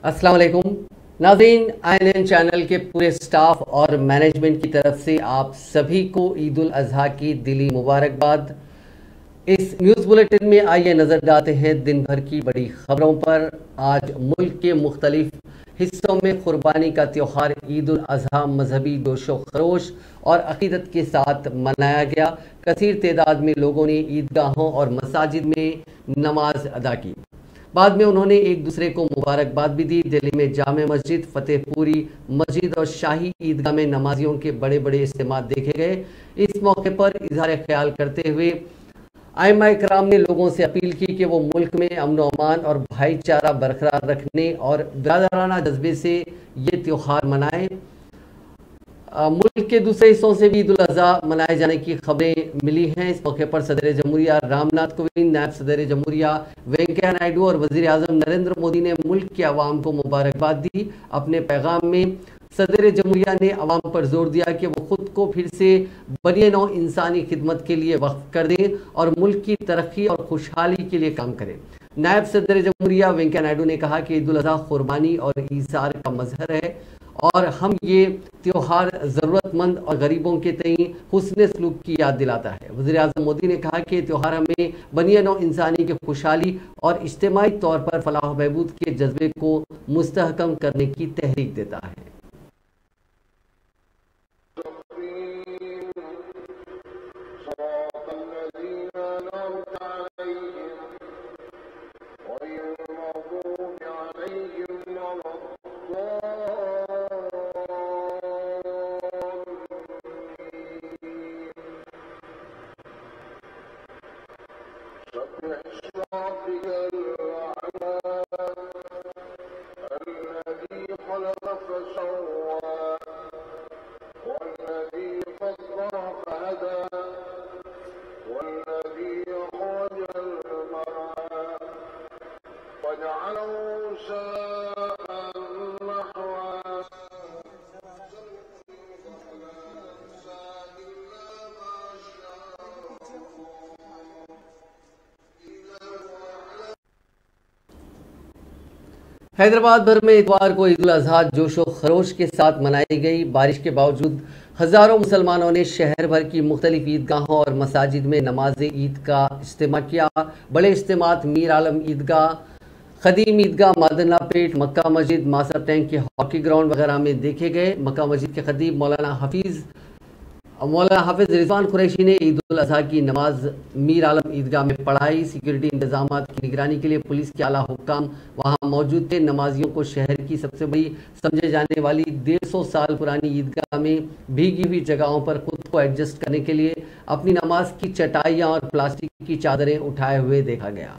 अस्सलाम वालेकुम नाज़रीन, INN चैनल के पूरे स्टाफ और मैनेजमेंट की तरफ से आप सभी को ईद उल अज़हा की दिली मुबारकबाद। इस न्यूज़ बुलेटिन में आइए नज़र डालते हैं दिन भर की बड़ी खबरों पर। आज मुल्क के मुख्तलिफ हिस्सों में कुर्बानी का त्यौहार ईद उल अज़हा मजहबी जोशो खरोश और अकीदत के साथ मनाया गया। कसीर तादाद में लोगों ने ईदगाहों और मसाजिद में नमाज अदा की। बाद में उन्होंने एक दूसरे को मुबारकबाद भी दी। दिल्ली में जामे मस्जिद, फतेहपुरी मस्जिद और शाही ईदगाह में नमाजियों के बड़े बड़े इज्तिमा देखे गए। इस मौके पर इजहार ख्याल करते हुए आइमा इकराम ने लोगों से अपील की कि वो मुल्क में अमन व अमान और भाईचारा बरकरार रखने और बिरादराना जज्बे से ये त्यौहार मनाएं। मुल्क के दूसरे हिस्सों से भी ईद उल अज़हा मनाए जाने की खबरें मिली हैं। इस मौके पर सदर जमहूरिया रामनाथ कोविंद, नायब सदर जमहूरिया वेंकैया नायडू और वज़ीर आज़म नरेंद्र मोदी ने मुल्क के अवाम को मुबारकबाद दी। अपने पैगाम में सदर जमहूरिया ने अवाम पर जोर दिया कि वो खुद को फिर से बनिए नौ इंसानी खिदमत के लिए वक्फ कर दें और मुल्क की तरक्की और खुशहाली के लिए काम करें। नायब सदर जमहूरिया वेंकैया नायडू ने कहा कि ईद उल अज़हा कुर्बानी और ईसार का मजहर है और हम ये त्यौहार ज़रूरतमंद और गरीबों के तई हुस्न सलूक की याद दिलाता है। वज़ीर आज़म मोदी ने कहा कि त्यौहार हमें बनिए नौ इंसानी की खुशहाली और इज्तिमाई तौर पर फलाह बहबूद के जज्बे को मुस्तहकम करने की तहरीक देता है। हैदराबाद भर में इतवार को ईद उल अज़हा जोशो खरोश के साथ मनाई गई। बारिश के बावजूद हज़ारों मुसलमानों ने शहर भर की मुख्तलिफ ईदगाहों और मसाजिद में नमाज ईद का इज्तिमा किया। बड़े इज्तिमात मीर आलम ईदगाह, खदीम ईदगाह, मादना पेट, मक्का मस्जिद, मासर टैंक के हॉकी ग्राउंड वगैरह में देखे गए। मक्का मस्जिद के खतीब मौलाना हाफिज रिजवान कुरैशी ने ईद उल अज़हा की नमाज मीर आलम ईदगाह में पढ़ाई। सिक्योरिटी इंतजाम की निगरानी के लिए पुलिस के आला हुक्काम वहां मौजूद थे। नमाजियों को शहर की सबसे बड़ी समझे जाने वाली 150 साल पुरानी ईदगाह में भीगी हुई जगहों पर खुद को एडजस्ट करने के लिए अपनी नमाज की चटाइयाँ और प्लास्टिक की चादरें उठाए हुए देखा गया।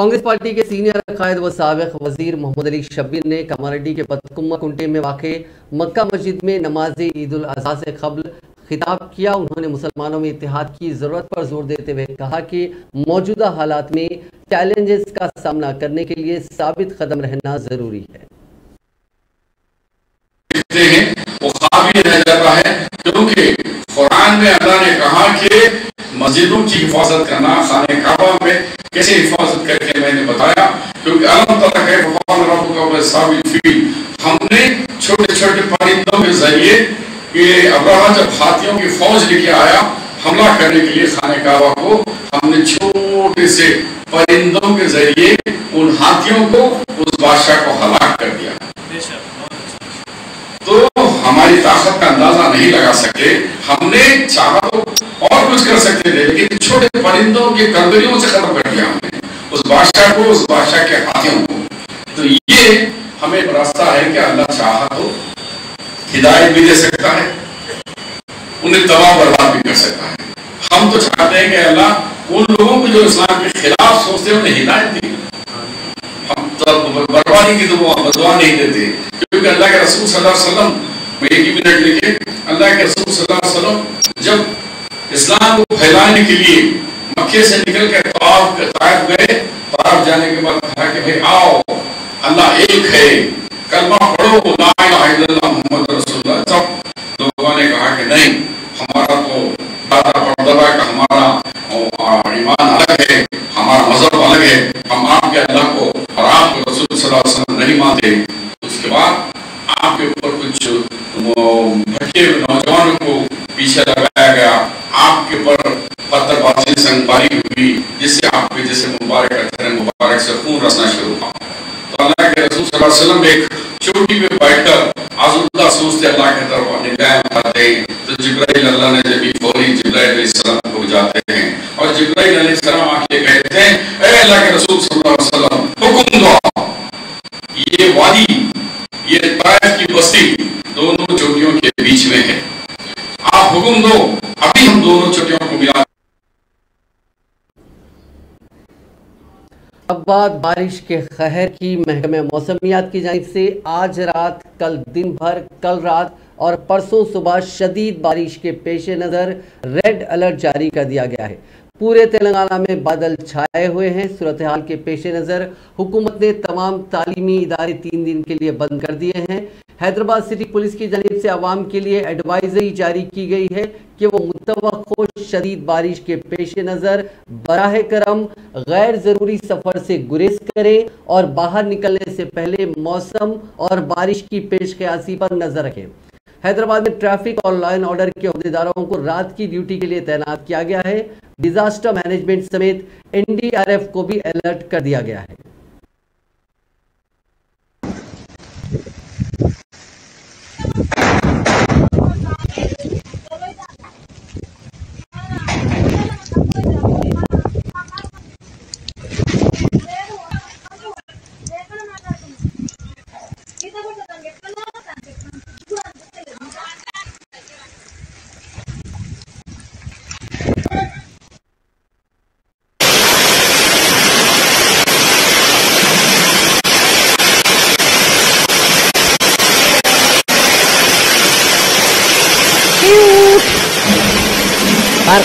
कांग्रेस पार्टी के सीनियर कायद व साबिक वजीर मोहम्मद अली शब्बीर ने कमारेड्डी के बतकुम्मा कुंटे में वाक़े मक्का मस्जिद में नमाज ईद उल अज़हा से क़ब्ल खिताब किया। उन्होंने मुसलमानों में इत्तेहाद की ज़रूरत पर जोर देते हुए कहा कि मौजूदा हालात में चैलेंजेस का सामना करने के लिए साबित कदम रहना ज़रूरी है। वो काबिल रह जाता है, क्योंकि कुरान में अल्लाह ने कहा कि मस्जिदों की हिफाजत करना, खाने काबा में कैसे हिफाजत करके मैंने बताया, क्योंकि हमने छोटे छोटे परिंदों के जरिए ये अब्राहा जब हाथियों की फौज लेके आया हमला करने के लिए खाने काबा को, हमने छोटे से परिंदों के जरिए उन हाथियों को, उस बादशाह को हलाक कर दिया। तो हमारी ताकत का अंदाजा नहीं लगा सके, हमने चाहा तो और कुछ कर सकते थे, लेकिन छोटे परिंदों के करदरियों से खत्म कर दिया हमने उस बादशाह को, उस बादशाह के हाथियों को। तो ये हमें रास्ता है कि अल्लाह चाहा तो हिदायत भी दे सकता है, उन्हें तबाह बर्बाद भी कर सकता है। हम तो चाहते हैं कि अल्लाह उन लोगों को जो इस्लाम के खिलाफ सोचते हैं उन्हें हिदायत दी। हम तो बर्बादी की दुआ नहीं देते, क्योंकि अल्लाह के रसूल सल्लल्लाहु अलैहि वसल्लम, एक ही मिनट लिखे, अल्लाह के रसूल सल्लल्लाहु अलैहि वसल्लम जब इस्लाम को फैलाने के लिए मक्के से निकल कर ताइफ गए, ताइफ जाने के बाद कहा कि भाई आओ अल्लाह एक है, कलमा पढ़ो ला इलाहा इल्लल्लाह मुहम्मद रसूलुल्लाह। सब लोगों ने कहा कि नहीं, हमारा तो दादा परदादा का हमारा ईमान अलग है, हमारा मजहब अलग है, हम आपके अल्लाह को और आपके रसूल सल्लल्लाहु अलैहि वसल्लम नहीं मानते। उसके बाद आपके ऊपर कुछ भटके नौजवानों को पीछे लगाया गया, आपके ऊपर पत्थरबाजी संगबारी हुई, जिससे आपके जैसे मुबारक अत्थर मुबारक से खून रसना शुरू हुआ। तो अल्लाह के रसूल सल्लल्लाहु अलैहि वसल्लम एक चोटी पे बैठकर आज़ुद्दा सोचते अल्लाह की तरफ निगाह उठाते हैं, तो जिब्राइल अल्लाह ने जब फौरी जिब्राइल अलैहिस्सलाम को जाते हैं और जिब्राइल अलैहिस्सलाम आके कहते हैं, ए अल्लाह के रसूल सल्लल्लाहु अलैहि वसल्लम हुक्म दो, ये वादी, ये ताइफ की बस्ती दोनों चोटियों के बीच में है, आप हुक्म दो, अभी हम दोनों चोटियों को मिला। अब बात बारिश के कहर की। महकमे मौसमियात की जानिब से आज रात, कल दिन भर, कल रात और परसों सुबह शदीद बारिश के पेश नज़र रेड अलर्ट जारी कर दिया गया है। पूरे तेलंगाना में बादल छाए हुए हैं। सूरत हाल के पेश नज़र हुकूमत ने तमाम तालीमी इदारे 3 दिन के लिए बंद कर दिए हैं। हैदराबाद सिटी पुलिस की जानिब से आवाम के लिए एडवाइजरी जारी की गई है कि वो मुतवक्को शदीद बारिश के पेश नज़र बराह करम गैर ज़रूरी सफ़र से गुरेज करें और बाहर निकलने से पहले मौसम और बारिश की पेशकयासी पर नज़र रखें। हैदराबाद में ट्रैफिक और लॉ एंड ऑर्डर के अहदेदारों को रात की ड्यूटी के लिए तैनात किया गया है। डिजास्टर मैनेजमेंट समेत NDRF को भी अलर्ट कर दिया गया है।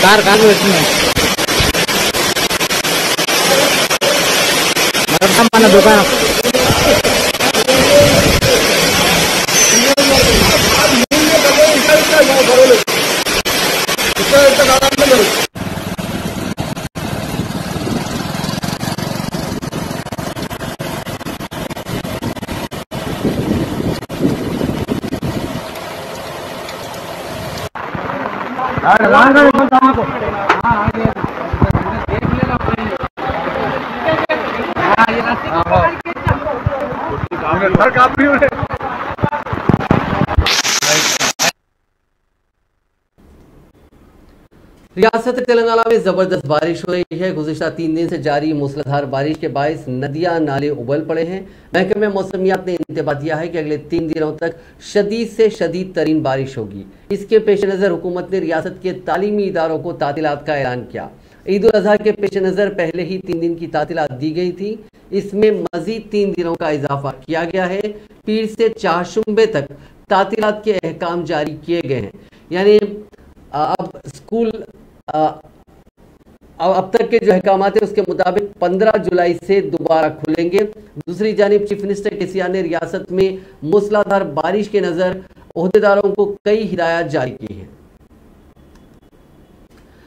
कार mana dukaan रियासत तेलंगाना में जबरदस्त बारिश हो रही है। गुज़िश्ता 3 दिन से जारी मूसलाधार बारिश के बायस नदियां नाले उबल पड़े हैं। महकमे मौसमियात ने इंतबा दिया है कि अगले 3 दिनों तक शदीद से शदीद तरीन बारिश होगी। इसके पेश नज़र हुकूमत ने रियासत के तालीमी इदारों को तातीलात का ऐलान किया। ईद उल अजहा के पेश नज़र पहले ही 3 दिन की तातीलात दी गई थी। इसमें मजीद 3 दिनों का इजाफा किया गया है। पीर से चारशुम्बे तक तातीलात के अहकाम जारी किए गए हैं। यानी अब स्कूल अब तक के जो अहकाम है उसके मुताबिक 15 जुलाई से दोबारा खुलेंगे। दूसरी जानिब चीफ मिनिस्टर केसीआर ने रियासत में मूसलाधार बारिश के नज़र ओहदेदारों को कई हिदायत जारी की है।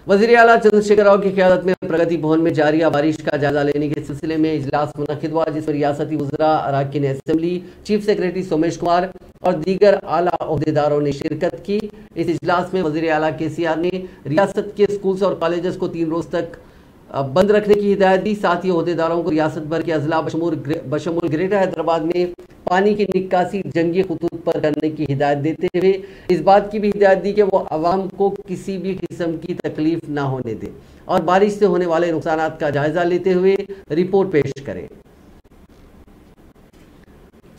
वज़ीर आला चंद्रशेखर राव की क़यादत में प्रगति भवन में जारी बारिश का जायजा लेने के सिलसिले में इजलास मुनक़िद हुआ, जिसमें रियासती वज़रा, अरकान assembly, chief secretary Somesh Kumar और दीगर आला ओहदेदारों ने शिरकत की। इस इजलास में वज़ीर आला केसीआर ने रियासत के स्कूल्स और कॉलेजेस को 3 रोज़ तक बंद रखने की हिदायत दी। साथ ही ओहदेदारों को रियासत भर के अजला बशमूल ग्रेटर हैदराबाद में पानी की निकासी जंगी खतूत पर करने की हिदायत देते हुए इस बात की भी हिदायत दी कि वो आवाम को किसी भी किस्म की तकलीफ ना होने दे और बारिश से होने वाले नुकसान का जायजा लेते हुए रिपोर्ट पेश करें।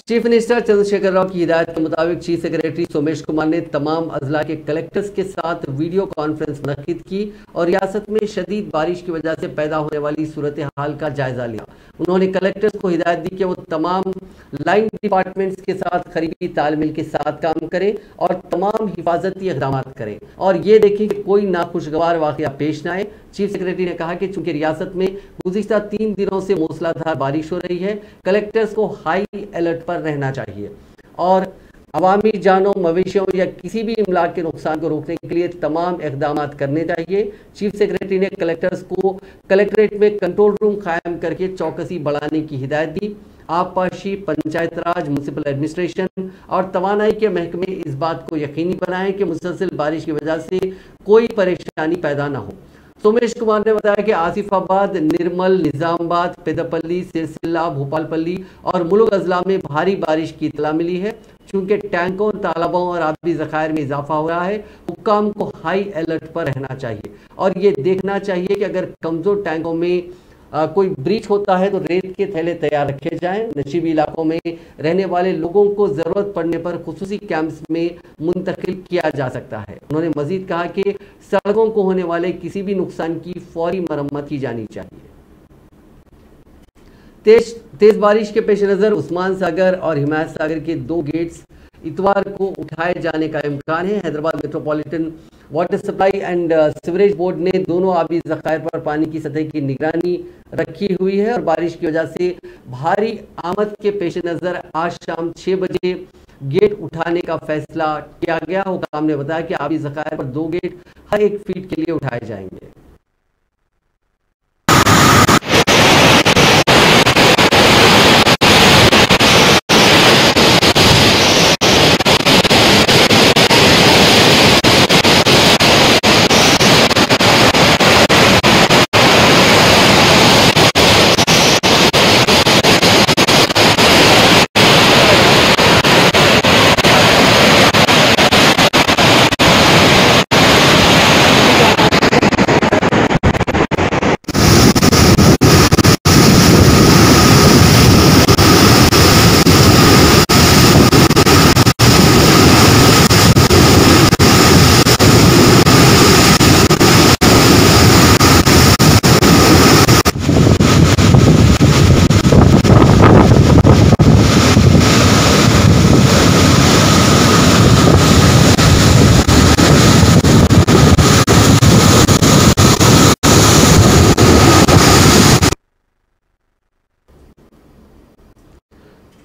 चीफ मिनिस्टर चंद्रशेखर राव की हिदायत के मुताबिक चीफ सेक्रेटरी सोमेश कुमार ने तमाम अजला के कलेक्टर्स के साथ वीडियो कॉन्फ्रेंस मुनक़िद की और रियासत में शदीद बारिश की वजह से पैदा होने वाली सूरत हाल का जायजा लिया। उन्होंने कलेक्टर्स को हिदायत दी कि वो तमाम लाइन डिपार्टमेंट्स के साथ करीबी तालमेल के साथ काम करें और तमाम हिफाजती इक़दाम करें और ये देखें कि कोई नाखुशगवार वाक़या पेश न आए। चीफ सेक्रेटरी ने कहा कि चूंकि रियासत में गुज़िश्ता 3 दिनों से मूसलाधार बारिश हो रही है, कलेक्टर्स को हाई अलर्ट पर रहना चाहिए और अवामी जानों, मवेशियों या किसी भी इमलाक के नुकसान को रोकने के लिए तमाम इक़दाम करने चाहिए। चीफ सेक्रेटरी ने कलेक्टर्स को कलेक्ट्रेट में कंट्रोल रूम कायम करके चौकसी बढ़ाने की हिदायत दी। आबपाशी, पंचायत राज, म्युनिसिपल एडमिनिस्ट्रेशन और तवानाई के महकमे इस बात को यकीनी बनाएं कि मुसलसल बारिश की वजह से कोई परेशानी पैदा न हो। सोमेश कुमार ने बताया कि आसिफाबाद, निर्मल, निजामाबाद, पेदपल्ली, सिरसिल्ला, भोपालपल्ली और मुलुग अजला में भारी बारिश की इत्तला मिली है। चूंकि टैंकों, तालाबों और आबी ज़खायर में इजाफा हो रहा है, हुक्काम को हाई अलर्ट पर रहना चाहिए और ये देखना चाहिए कि अगर कमज़ोर टैंकों में कोई ब्रीच होता है तो रेत के थैले तैयार रखे जाएं। नशीबी इलाकों में रहने वाले लोगों को ज़रूरत पड़ने पर खुसूसी कैंप्स में मुंतकिल किया जा सकता है। उन्होंने मजीद कहा कि सड़कों को होने वाले किसी भी नुकसान की फौरी मरम्मत की जानी चाहिए। तेज बारिश के पेश नज़र उस्मान सागर और हिमायत सागर के 2 गेट्स इतवार को उठाए जाने का इम्कान है। Hyderabad metropolitan water supply and sewerage board ने दोनों आबी ज़खायर पर पानी की सतह की निगरानी रखी हुई है और बारिश की वजह से भारी आमद के पेश नज़र आज शाम 6 बजे गेट उठाने का फैसला किया गया। हुकाम ने बताया कि आबी ज़खायर पर 2 गेट हर 1 फीट के लिए उठाए जाएंगे।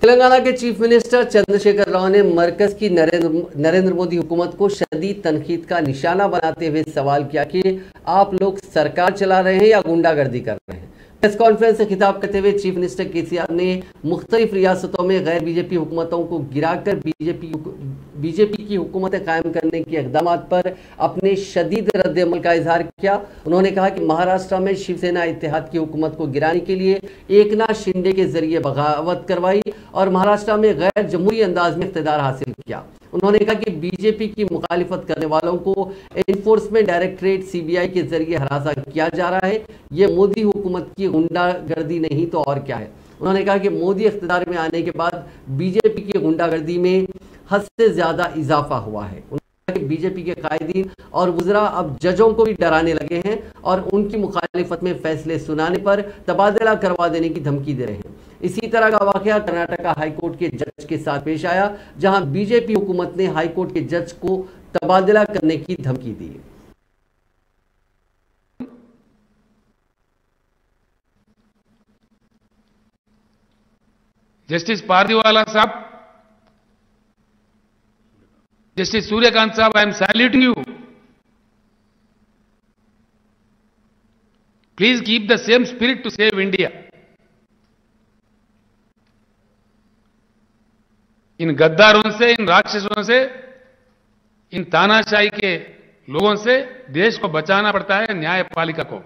तेलंगाना के चीफ मिनिस्टर चंद्रशेखर राव ने मरकज की नरेंद्र मोदी हुकूमत को शदीद तनकीद का निशाना बनाते हुए सवाल किया कि आप लोग सरकार चला रहे हैं या गुंडागर्दी कर रहे हैं। प्रेस कॉन्फ्रेंस से खिताब करते हुए चीफ मिनिस्टर केसीआर ने मुख्तलिफ रियासतों में गैर बीजेपी हुकूमतों को गिराकर बीजेपी की हुकूमतें कायम करने के इक़दाम पर अपने शदीद रद्द-ए-अमल का इजहार किया। उन्होंने कहा कि महाराष्ट्र में शिवसेना इत्तेहाद की हुकूमत को गिराने के लिए एकनाथ शिंदे के जरिए बगावत करवाई और महाराष्ट्र में गैर जमहूरी अंदाज में इक़्तिदार हासिल किया। उन्होंने कहा कि बीजेपी की मुखालिफत करने वालों को एनफोर्समेंट डायरेक्टरेट सीबीआई के जरिए हरासा किया जा रहा है। ये मोदी हुकूमत की गुंडागर्दी नहीं तो और क्या है। उन्होंने कहा कि मोदी इख्तियार में आने के बाद बीजेपी की गुंडागर्दी में हद से ज्यादा इजाफा हुआ है। कि बीजेपी के कायदीन और वुज़रा अब जजों को भी डराने लगे हैं और उनकी मुखालिफत में फैसले सुनाने पर तबादला करवा देने की धमकी दे रहे हैं। इसी तरह का वाकया कर्नाटका हाईकोर्ट के जज के साथ पेश आया, जहां बीजेपी हुकूमत ने हाईकोर्ट के जज को तबादला करने की धमकी दी। जस्टिस पारदीवाला साहब, जस्टिस सूर्यकांत साहब, I am saluting you. Please keep the same spirit to save India. इन गद्दारों से, इन राक्षसों से, इन तानाशाही के लोगों से देश को बचाना पड़ता है, न्यायपालिका को।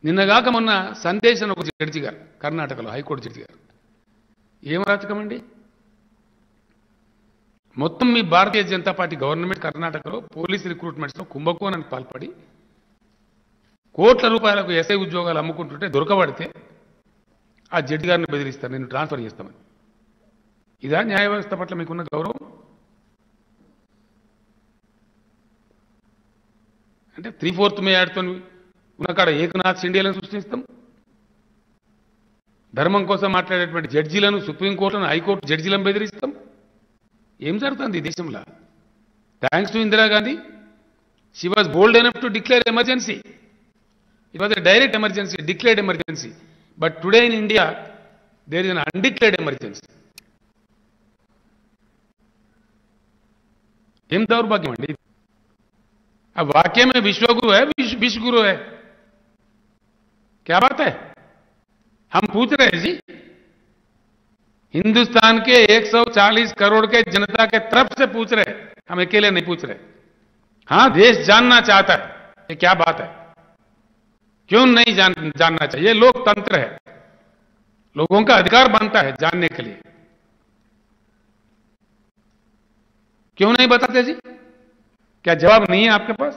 నిన్నగాక మొన్న సందేశ్ అని ఒక జడ్జి గారు, కర్ణాటకలో హైకోర్టు జడ్జి గారు, ఏం రాచకమండి, మొత్తం మీ భారతీయ జనతా పార్టీ గవర్నమెంట్ కర్ణాటకలో పోలీస్ రిక్రూట్మెంట్స్లో కుంభకోణానికి పాల్పడి కోట్ల రూపాయలకు ఎస్ఐ ఉద్యోగాలు అమ్ముకుంటుంటే దొరకబడితే ఆ జడ్జి గారిని బెదిరిస్తారు, నేను ట్రాన్స్ఫర్ చేస్తామని. ఇదా న్యాయ వ్యవస్థ పట్ల మీకున్న గౌరవం? అంటే 3/4 మే యాడ్తో ఉన్నకాడ ఏకనాథ్ సిండియాలను సృష్టిస్తాం. ధర్మం కోసం మాట్లాడేటువంటి జడ్జీలను, సుప్రీంకోర్టులను, హైకోర్టు జడ్జీలను బెదిరిస్తాం. ఏం జరుగుతుంది ఈ దేశంలో? Thanks to Indira Gandhi, she was bold enough to declare emergency. It was a direct emergency, declared emergency. But today in India there is an undeclared emergency. ఏం దౌర్భాగ్యం అండి! अब वाक्य में विश्वगुरु है, विश्वगुरु है, क्या बात है? हम पूछ रहे हैं जी, हिंदुस्तान के 140 करोड़ के जनता के तरफ से पूछ रहे, हम अकेले नहीं पूछ रहे. हां, देश जानना चाहता है, ये क्या बात है? क्यों नहीं जानना चाहिए? लोकतंत्र है, लोगों का अधिकार बनता है जानने के लिए. क्यों नहीं बताते जी? क्या जवाब नहीं है आपके पास?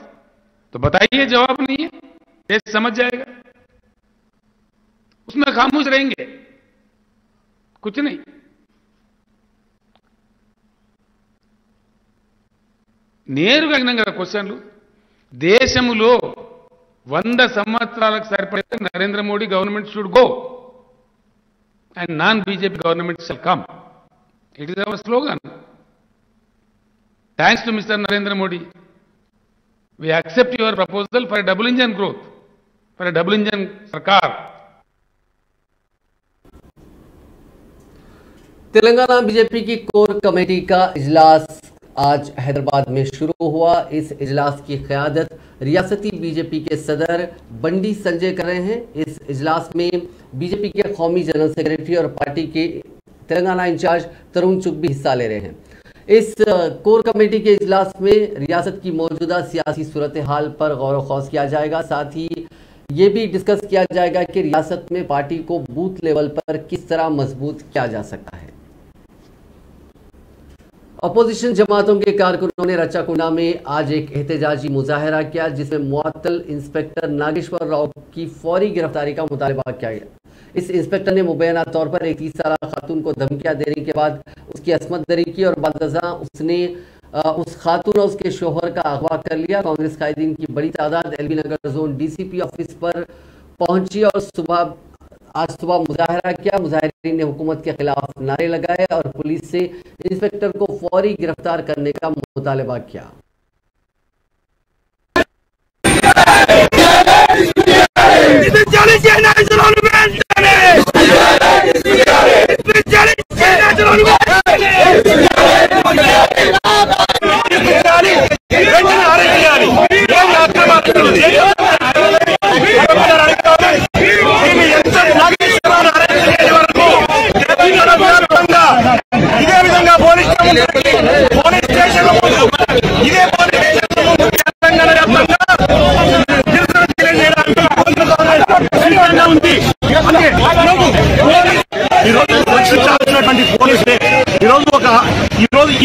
तो बताइए, जवाब नहीं है, देश समझ जाएगा. उसमें खामोश रहेंगे, कुछ नहीं. నేరుగా అడిగినాం కదా క్వశ్చన్లు. దేశంలో 100 సంవత్సరాలకు సరిపడే Narendra Modi government should go and non BJP government shall come. It is our slogan. Thanks to Mr. Narendra Modi, we accept your proposal for a double engine growth, for a double engine sarkar. Telangana BJP की core committee का इजलास आज हैदराबाद में शुरू हुआ। इस इजलास की क़यादत रियासती बीजेपी के सदर बंडी संजय कर रहे हैं। इस इजलास में बीजेपी के कौमी जनरल सेक्रेटरी और पार्टी के तेलंगाना इंचार्ज तरुण चुग भी हिस्सा ले रहे हैं। इस कोर कमेटी के इजलास में रियासत की मौजूदा सियासी सूरत हाल पर गौर ख़ौस किया जाएगा। साथ ही ये भी डिस्कस किया जाएगा कि रियासत में पार्टी को बूथ लेवल पर किस तरह मजबूत किया जा सकता है। अपोजिशन जमातों के कारकुनों ने रचाकुंडा में आज एक एहतजाजी मुजाहरा किया, जिसमें मुअत्तल इंस्पेक्टर नागेश्वर राव की फौरी गिरफ्तारी का मुतालबा किया गया। इस इंस्पेक्टर ने मुबैना तौर पर एक 30 साला खातून को धमकियां देने के बाद उसकी असमत दरी की और बादज़ा उसने उस खातून और उसके शोहर का अगवा कर लिया। कांग्रेस कायदीन की बड़ी तादाद एलबी नगर जोन डीसीपी ऑफिस पर पहुंची और आज सुबह मुजाहरा किया। मुजाहिरीन ने हुकूमत के खिलाफ नारे लगाए और पुलिस से इंस्पेक्टर को फौरी गिरफ्तार करने का मुतालबा किया।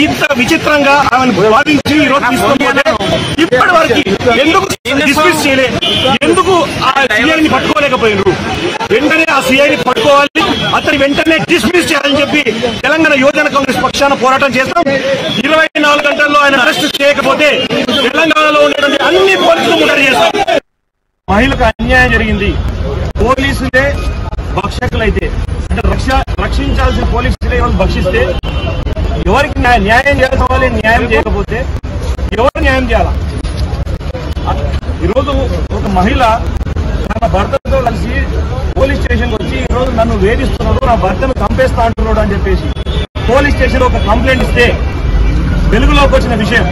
ఇంత విచిత్రంగా ఆమెను వాదించి ఈరోజు తీసుకుంటే ఇప్పటి వరకు ఎందుకు డిస్మిస్ చేయలే? ఎందుకు ఆ సిఐని పట్టుకోలేకపోయినారు? వెంటనే ఆ సిఐని పట్టుకోవాలి, అతని వెంటనే డిస్మిస్ చేయాలని చెప్పి తెలంగాణ యువజన కాంగ్రెస్ పక్షాన పోరాటం చేస్తాం. 24 గంటల్లో ఆయన అరెస్ట్ చేయకపోతే తెలంగాణలో ఉన్నటువంటి అన్ని పోలీసులు ముట్టడి చేస్తాం. మహిళకు అన్యాయం జరిగింది, పోలీసులే భక్షకులైతే అంటే రక్షించాల్సిన పోలీసులే వాళ్ళు భక్షిస్తే ఎవరికి న్యాయం చేయాల్సిన వాళ్ళే న్యాయం చేయకపోతే ఎవరు న్యాయం చేయాలా? ఈరోజు ఒక మహిళ తన భర్తతో కలిసి పోలీస్ స్టేషన్కి వచ్చి ఈరోజు నన్ను వేధిస్తున్నాడు, నా భర్తను చంపేస్తా అంటున్నాడు అని చెప్పేసి పోలీస్ స్టేషన్ ఒక కంప్లైంట్ ఇస్తే వెలుగులోకి వచ్చిన విషయం.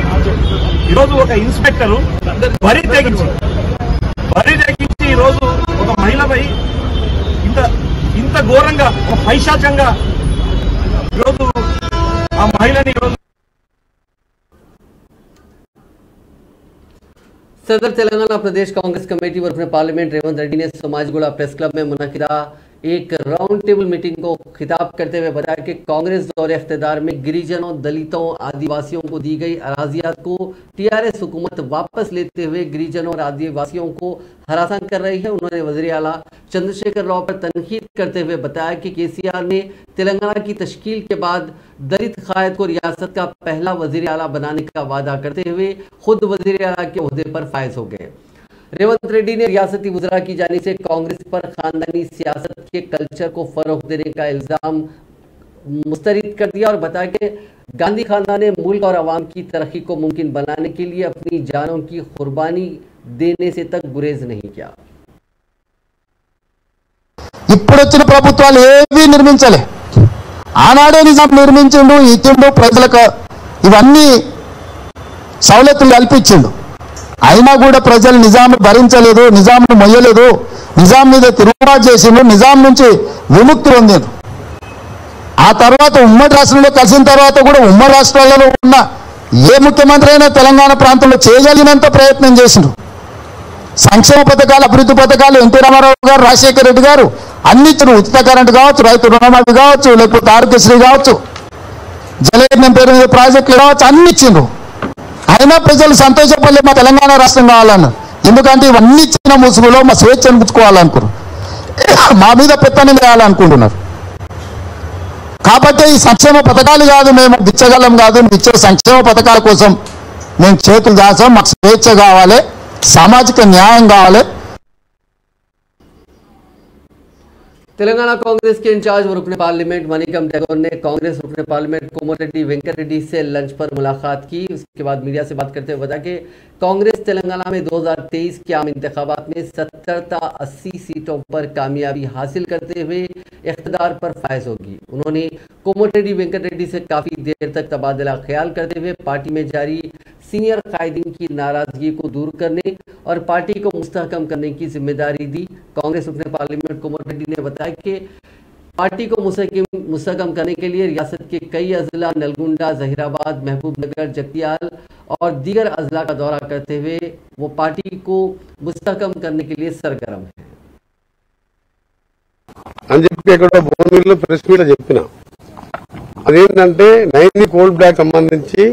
ఈరోజు ఒక ఇన్స్పెక్టరు బరి తెగించి ఈరోజు ఒక మహిళపై ఇంత ఘోరంగా ఒక పైశాచంగా ఈరోజు ఆ మహిళని ఈరోజు सदर तेलंगाना प्रदेश कांग्रेस कमेटी और अपने पार्लियामेंट रेवंत रेड्डी ने समाजगुड़ा प्रेस क्लब में मुनकिदा एक राउंड टेबल मीटिंग को खिताब करते हुए बताया कि कांग्रेस दौर इख्तिदार में गिरिजनों, दलितों, आदिवासियों को दी गई अराजियात को टीआरएस हुकूमत वापस लेते हुए गिरिजनों और आदिवासियों को हरासा कर रही है। उन्होंने वज़ीर आला चंद्रशेखर राव पर तनकीद करते हुए बताया कि केसीआर ने तेलंगाना की तश्कील के बाद दलित कायद को रियासत का पहला वज़ीर आला बनाने का वादा करते हुए खुद वज़ीर आला के ओहदे पर फायज हो गए। रेवंत रेड्डी ने रियासती वज़रा की जानिब से कांग्रेस पर खानदानी सियासत के कल्चर को फरोग देने का इल्ज़ाम मुस्तरद कर दिया और बताया कि गांधी खानदान ने मुल्क और अवाम की तरक्की को मुमकिन बनाने के लिए अपनी जानों की कुर्बानी देने से तक गुरेज नहीं किया। ఇప్పుడొచ్చిన ప్రభుత్వాలు ఏవి నిర్మించలే, ఆనాడే నిజాం నిర్మించిండు, ఇచ్చిండు, ప్రజలకు ఇవన్నీ సౌలతులు కల్పించిండు. అయినా కూడా ప్రజలు నిజాంను భరించలేదు, నిజాంను మొయ్యలేదు, నిజాం మీద తిరుగుబాటు చేసిండు, నిజాం నుంచి విముక్తి పొందిండు. ఆ తర్వాత ఉమ్మడి రాష్ట్రంలో కలిసిన తర్వాత కూడా ఉమ్మడి రాష్ట్రాలలో ఉన్న ఏ ముఖ్యమంత్రి అయినా తెలంగాణ ప్రాంతంలో చేయగలిగినంత ప్రయత్నం చేసిండు. సంక్షేమ పథకాలు, అభివృద్ధి పథకాలు ఎన్టీ రామారావు గారు, రాజశేఖర రెడ్డి గారు అన్ని ఇచ్చారు. ఉచిత కరెంటు కావచ్చు, రైతు రుణమాఫీ కావచ్చు, లేకపోతే ఆరోగ్యశ్రీ కావచ్చు, జలయజ్ఞం పేరు మీద ప్రాజెక్టులు కావచ్చు, అన్ని ఇచ్చిండ్రు. అయినా ప్రజలు సంతోషపడలే మా తెలంగాణ రాష్ట్రం కావాలన్నారు. ఎందుకంటే ఇవన్నీ ఇచ్చిన ముసుగులో మా స్వేచ్ఛను పుచ్చుకోవాలనుకున్నారు, మా మీద పెత్తనం వేయాలనుకుంటున్నారు. కాబట్టి ఈ సంక్షేమ పథకాలు కాదు, మేము బిచ్చగలం కాదు, ఇచ్చే సంక్షేమ పథకాల కోసం మేము చేతులు దాచాం. మాకు స్వేచ్ఛ కావాలి, సామాజిక న్యాయం కావాలి. तेलंगाना कांग्रेस के इंचार्ज व रुकने पार्लियामेंट मनिकम टैगोर ने कांग्रेस रुकने पार्लियामेंट कोमटिरेड्डी वेंकट रेड्डी से लंच पर मुलाकात की। उसके बाद मीडिया से बात करते हुए बताया कि कांग्रेस तेलंगाना में 2023 के आम इंतखाबात में 70-80 सीटों पर कामयाबी हासिल करते हुए इख्तिदार पर फायज होगी। उन्होंने कोमटिरेड्डी वेंकट रेड्डी से काफ़ी देर तक तबादला ख्याल करते हुए पार्टी में जारी सीनियर कायदीन की नाराजगी को दूर करने और पार्टी को मुस्तहकम करने की जिम्मेदारी दी। कांग्रेस रुकने पार्लियामेंट कोमटिरेड्डी ने बताया कि पार्टी को मुस्तहकम करने के लिए रियासत के कई अजला नलगुंडा, जहीराबाद, महबूबनगर, जगतियाल और दीगर अजला का दौरा करते हुए वो पार्टी को मुस्तहकम करने के लिए सरगर्म है। అని చెప్పి ఇక్కడ భువనగిరిలో ప్రెస్ మీట్ చెప్పిన అదేంటంటే నైని కోల్ బ్లాక్ సంబంధించి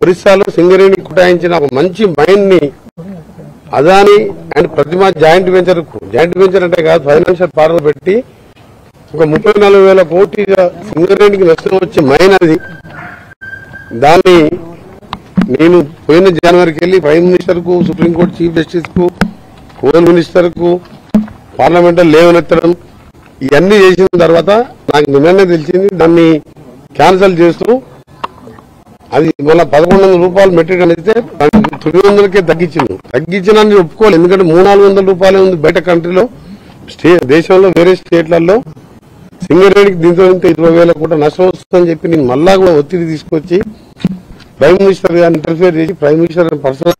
ఒరిస్సాలో సింగరేణి కుటాయించిన ఒక మంచి మైన్ ని Adani and Pratima joint venture అంటే కాదు, ఫైనాన్షియల్ పార్ట్నర్ పెట్టి ఒక 34,000 కోట్ల సింగరేణికి నష్టం వచ్చే మైన్ అది. దాన్ని నేను పోయిన జనవరికి వెళ్లి ప్రైమ్ మినిస్టర్ కు, సుప్రీంకోర్టు చీఫ్ జస్టిస్ కు, హోమ్ మినిస్టర్ కు పార్లమెంట్ లో లేవనెత్తడం ఇవన్నీ చేసిన తర్వాత నాకు నిన్ననే తెలిసింది దాన్ని క్యాన్సిల్ చేస్తూ అది మళ్ళీ 1,100 రూపాయలు మెట్రిక్ అయితే 900కే తగ్గించినని ఒప్పుకోవాలి. ఎందుకంటే 300-400 రూపాయలే ఉంది బయట కంట్రీలో, దేశంలో వేరే స్టేట్లలో సింగరేణికి దీంతో 20,000 కోట్ల నష్టం వస్తుందని చెప్పి నేను మళ్ళా కూడా ఒత్తిడి తీసుకొచ్చి ప్రైమ్ మినిస్టర్ గారిని ఇంటర్ఫియర్ చేసి prime minister personal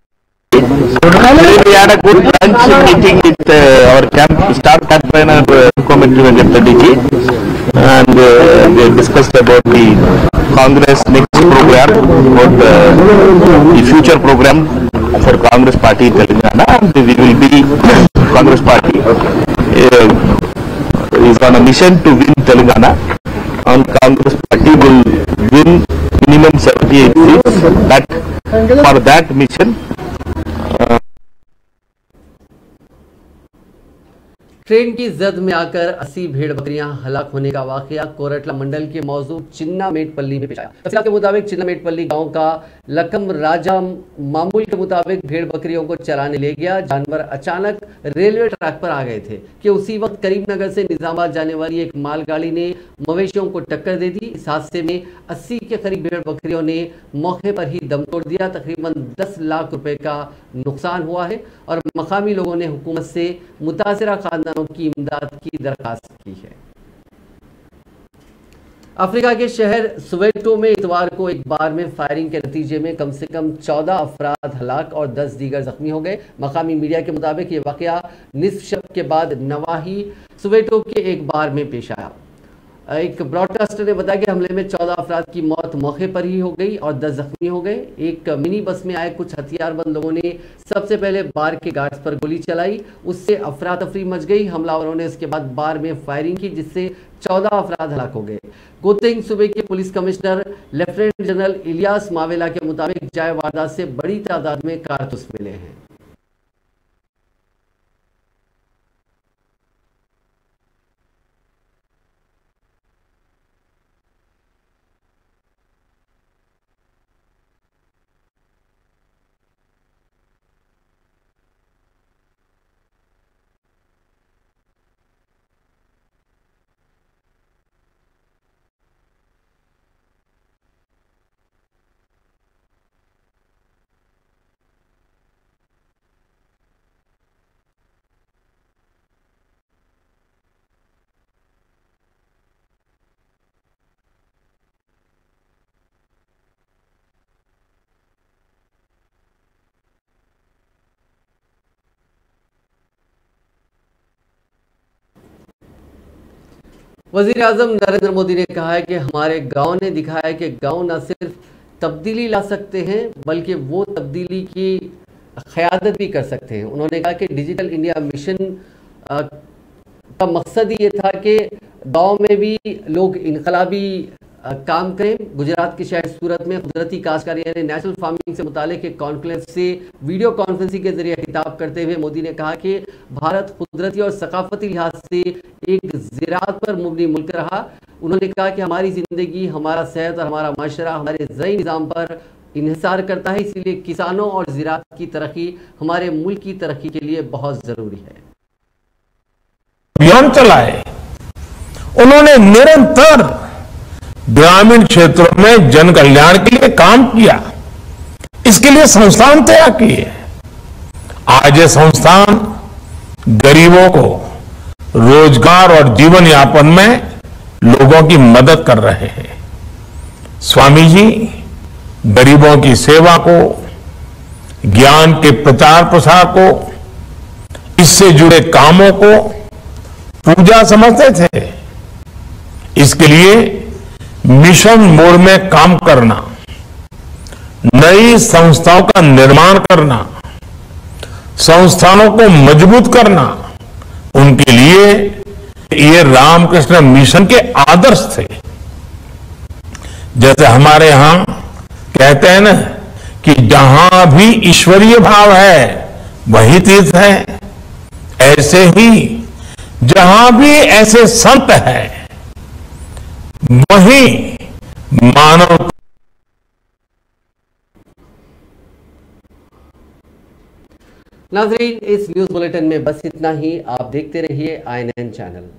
We had a good lunch meeting with our staff campaigner Committee DG, and they discussed about the Congress next program, about the future program for Congress Party in Telangana. And we will be Congress Party is on a mission to win Telangana, and Congress Party will win minimum 78 seats. For that mission. Train की जद में आकर 80 भेड़ बकरियां हलाक होने का वाकया कोरटला मंडल के मौजूद चिन्ना मेटपल्ली में पेश आया। तफसीलात के मुताबिक चिन्ना मेटपल्ली गांव का लकम राजा मामूल के मुताबिक भेड़ बकरियों को चराने ले गया। जानवर अचानक रेलवे ट्रैक पर आ गए थे कि उसी वक्त करीमनगर से निजामाबाद जाने वाली एक मालगाड़ी ने मवेशियों को टक्कर दे दी। इस हादसे में 80 के करीब भेड़ बकरियों ने मौके पर ही दम तोड़ दिया। तकरीबन 10 लाख रुपए का नुकसान हुआ है और मकामी लोगों ने हुकूमत से मुतासिरा खानदानों की इमदाद की दरखास्त की है। अफ्रीका के शहर सोवेटो में इतवार को एक बार में फायरिंग के नतीजे में कम से कम 14 अफराद हलाक और 10 दीगर जख्मी हो गए। मकामी मीडिया के मुताबिक ये वाकया निस्फ शब के बाद नवाही सोवेटो के एक बार में पेश आया। एक ब्रॉडकास्टर ने बताया कि हमले में 14 अफराद की मौत मौके पर ही हो गई और 10 जख्मी हो गए। एक मिनी बस में आए कुछ हथियारबंद लोगों ने सबसे पहले बार के गार्ड्स पर गोली चलाई, उससे अफरा तफरी मच गई। हमलावरों ने उसके बाद बार में फायरिंग की जिससे 14 अफराद हलाक हो गए। गोतेंग सूबे के police commissioner lieutenant general Elias Mawela के मुताबिक जाए वारदात से बड़ी तादाद में कारतूस मिले हैं। वजीर आजम नरेंद्र मोदी ने कहा है कि हमारे गांव ने दिखाया है कि गांव न सिर्फ तब्दीली ला सकते हैं बल्कि वो तब्दीली की क़यादत भी कर सकते हैं। उन्होंने कहा कि डिजिटल इंडिया मिशन का मकसद ये था कि गांव में भी लोग इनकलाबी काम करें। गुजरात के शहर सूरत में कुदरती काश्तकारी यानी नेचुरल फार्मिंग से मुतालिक एक कॉन्फ्रेंस से वीडियो कॉन्फ्रेंसिंग के जरिए खिताब करते हुए मोदी ने कहा कि भारत कुदरती और सकाफती लिहाज से एक ज़राअत पर मुबनी मुल्क रहा। उन्होंने कहा कि हमारी ज़िंदगी, हमारा सेहत और हमारा माशरा हमारे ज़रई निज़ाम पर इन्हिसार करता है, इसीलिए किसानों और ज़राअत की तरक्की हमारे मुल्क की तरक्की के लिए बहुत ज़रूरी है। अभियान चलाए, उन्होंने निरंतर ग्रामीण क्षेत्रों में जन कल्याण के लिए काम किया, इसके लिए संस्थान तैयार किए। आज ये संस्थान गरीबों को रोजगार और जीवन यापन में लोगों की मदद कर रहे हैं। स्वामी जी गरीबों की सेवा को, ज्ञान के प्रचार प्रसार को, इससे जुड़े कामों को पूजा समझते थे। इसके लिए मिशन मोड में काम करना, नई संस्थाओं का निर्माण करना, संस्थानों को मजबूत करना, उनके लिए ये रामकृष्ण मिशन के आदर्श थे। जैसे हमारे यहां कहते हैं ना कि जहां भी ईश्वरीय भाव है वही तीर्थ है, ऐसे ही जहां भी ऐसे संत हैं वही मानव। नाज़रीन, इस न्यूज बुलेटिन में बस इतना ही। आप देखते रहिए INN चैनल।